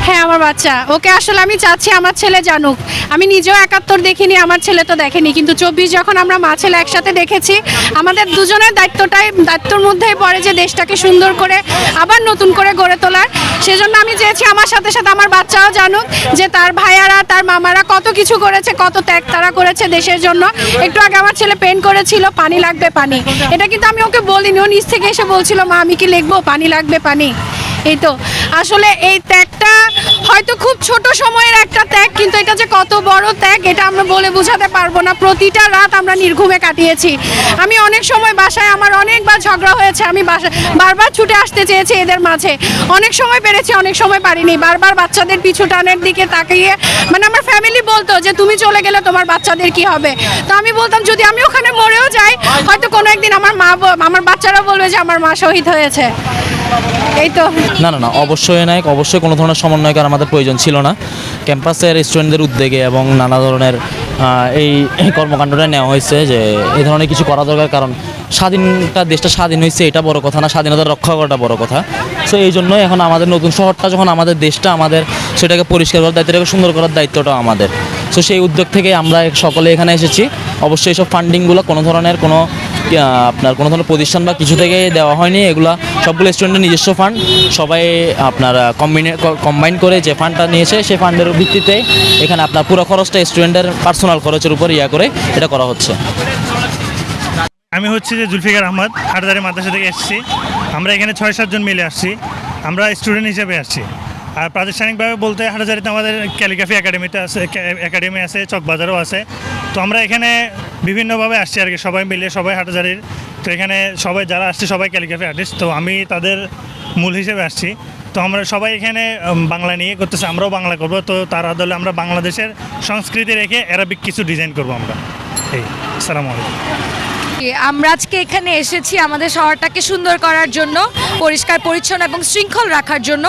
হ্যাঁ আমার বাচ্চা, ওকে আসলে আমি চাচ্ছি আমার ছেলে জানুক। আমি নিজেও ৭১ দেখিনি, আমার ছেলে তো দেখেনি, কিন্তু ২৪ যখন আমরা মা ছেলে একসাথে দেখেছি, আমাদের দুজনের দায়িত্বর মধ্যেই পড়ে যে দেশটাকে সুন্দর করে আবার নতুন করে গড়ে তোলার। সেজন্য আমি চেয়েছি আমার সাথে সাথে আমার বাচ্চাও জানুক যে তার ভাইয়ারা তার মামারা কত কিছু করেছে, কত ত্যাগ তারা করেছে দেশের জন্য। একটু আগে আমার ছেলে পেন করেছিল পানি লাগবে পানি, এটা কিন্তু আমি ওকে বলিনি, ও নিজ থেকে এসে বলছিল মা আমি কি লিখবো পানি লাগবে পানি। এই তো আসলে এই ত্যাগটা হয়তো খুব ছোট সময়ের একটা ত্যাগ, কিন্তু এটা যে কত বড় ত্যাগ এটা আমরা বলে বোঝাতে পারবো না। প্রতিটা রাত আমরা নির্ঘুমে কাটিয়েছি। আমি অনেক সময় বাসায় আমার অনেকবার ঝগড়া হয়েছে, আমি বারবার ছুটে আসতে চেয়েছি এদের মাঝে, অনেক সময় পেরেছি অনেক সময় পারিনি। বারবার বাচ্চাদের পিছু টানের দিকে তাকিয়ে, মানে আমার ফ্যামিলি বলতো যে তুমি চলে গেলে তোমার বাচ্চাদের কি হবে, তো আমি বলতাম যদি আমি ওখানে মরেও যাই হয়তো কোনো একদিন আমার বাচ্চারা বলবে যে আমার মা শহীদ হয়েছে। এই তো। না না না, অবশ্যই কোনো ধরনের সমন্বয়কার আমাদের প্রয়োজন ছিল না। ক্যাম্পাসের স্টুডেন্টদের উদ্যোগে এবং নানা ধরনের এই কর্মকাণ্ডটা নেওয়া হয়েছে যে এই ধরনের কিছু করা দরকার। কারণ দেশটা স্বাধীন হয়েছে এটা বড় কথা না, স্বাধীনতা রক্ষা করাটা বড় কথা। সো এই জন্যই এখন আমাদের নতুন শহরটা যখন আমাদের দেশটা আমাদের, সেটাকে পরিষ্কার করার দায়িত্বটাকে সুন্দর করার দায়িত্বটাও আমাদের। সো সেই উদ্যোগ থেকে আমরা সকলে এখানে এসেছি। অবশ্যই এইসব ফান্ডিংগুলো কোনো ধরনের কোনো প্রতিষ্ঠান বা কিছু থেকে দেওয়া হয়নি, এগুলো সবগুলো স্টুডেন্টের নিজস্ব ফান্ড। সবাই আপনার কম্বাইন করে যে ফান্ডটা নিয়েছে সেই ফান্ডের ভিত্তিতে এখানে আপনার পুরো খরচটা স্টুডেন্টের পার্সোনাল খরচের উপর করে এটা করা হচ্ছে। আমি হচ্ছে যে জুলফিকার আহমদ, হাটহাজারী মাদ্রাসা থেকে এসেছি। আমরা এখানে 6-7 জন মিলে আসছি, আমরা স্টুডেন্ট হিসেবে আসছি। আর প্রাতিষ্ঠানিকভাবে বলতে হাটহাজারীতে আমাদের ক্যালিগ্রাফি একাডেমি আছে, চকবাজারও আছে। তো আমরা এখানে বিভিন্নভাবে আসছি আর কি, সবাই মিলে, সবাই হাটহাজারীর। তো এখানে সবাই যারা আসছে সবাই ক্যালিগ্রাফি আর্টিস্ট, তো আমি তাদের মূল হিসেবে আসছি। তো আমরা সবাই এখানে বাংলা নিয়ে করতেছি, আমরাও বাংলা করব। তো তার আদলে আমরা বাংলাদেশের সংস্কৃতি রেখে অ্যারাবিক কিছু ডিজাইন করব আমরা। এই আসসালামু আলাইকুম। আমরা আজকে এখানে এসেছি আমাদের শহরটাকে সুন্দর করার জন্য, পরিষ্কার পরিচ্ছন্ন এবং শৃঙ্খল রাখার জন্য।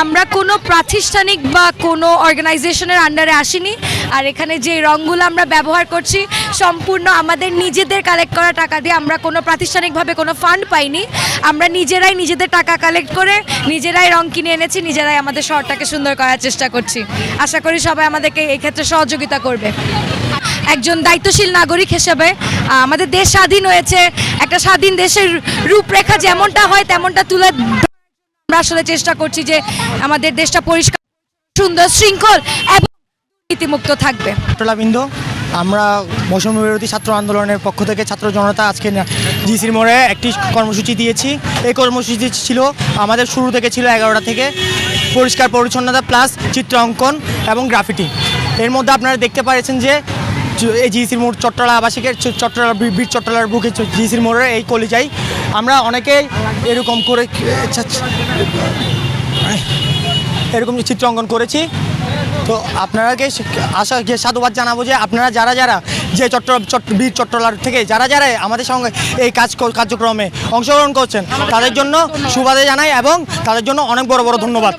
আমরা কোনো প্রাতিষ্ঠানিক বা কোনো অর্গানাইজেশনের আন্ডারে আসিনি। আর এখানে যে রঙগুলো আমরা ব্যবহার করছি সম্পূর্ণ আমাদের নিজেদের কালেক্ট করা টাকা দিয়ে, আমরা কোনো প্রাতিষ্ঠানিকভাবে কোনো ফান্ড পাইনি। আমরা নিজেরাই নিজেদের টাকা কালেক্ট করে নিজেরাই রং কিনে এনেছি, নিজেরাই আমাদের শহরটাকে সুন্দর করার চেষ্টা করছি। আশা করি সবাই আমাদেরকে এই ক্ষেত্রে সহযোগিতা করবে। একজন দায়িত্বশীল নাগরিক হিসেবে আমাদের দেশ স্বাধীন হয়েছে, একটা স্বাধীন দেশের রূপরেখা যেমনটা হয় তেমনটা তুলে আমরা আসলে চেষ্টা করছি যে আমাদের দেশটা পরিষ্কার, সুন্দর, শৃঙ্খল এবং নীতিমুক্ত থাকবে। টলাবিন্দু, আমরা বৈষম্য বিরোধী ছাত্র আন্দোলনের পক্ষ থেকে ছাত্র জনতা আজকে জিসির মোড়ে একটি কর্মসূচি দিয়েছি। এই কর্মসূচি ছিল আমাদের শুরু থেকে ছিল 11টা থেকে, পরিষ্কার পরিচ্ছন্নতা প্লাস চিত্র অঙ্কন এবং গ্রাফিটি। এর মধ্যে আপনারা দেখতে পাচ্ছেন যে এই জিসির মোড় চট্টলা আবাসিকের বীর চট্টলার বুকে জিসির মোড়ের এই কলিজাই আমরা অনেকেই এরকম করে চিত্র অঙ্কন করেছি। তো আপনারাকে সাধুবাদ জানাবো যে আপনারা যারা যে বীর চট্টলার থেকে যারা আমাদের সঙ্গে এই কার্যক্রমে অংশগ্রহণ করছেন তাদের জন্য সুবাদে জানাই এবং তাদের জন্য অনেক বড় ধন্যবাদ।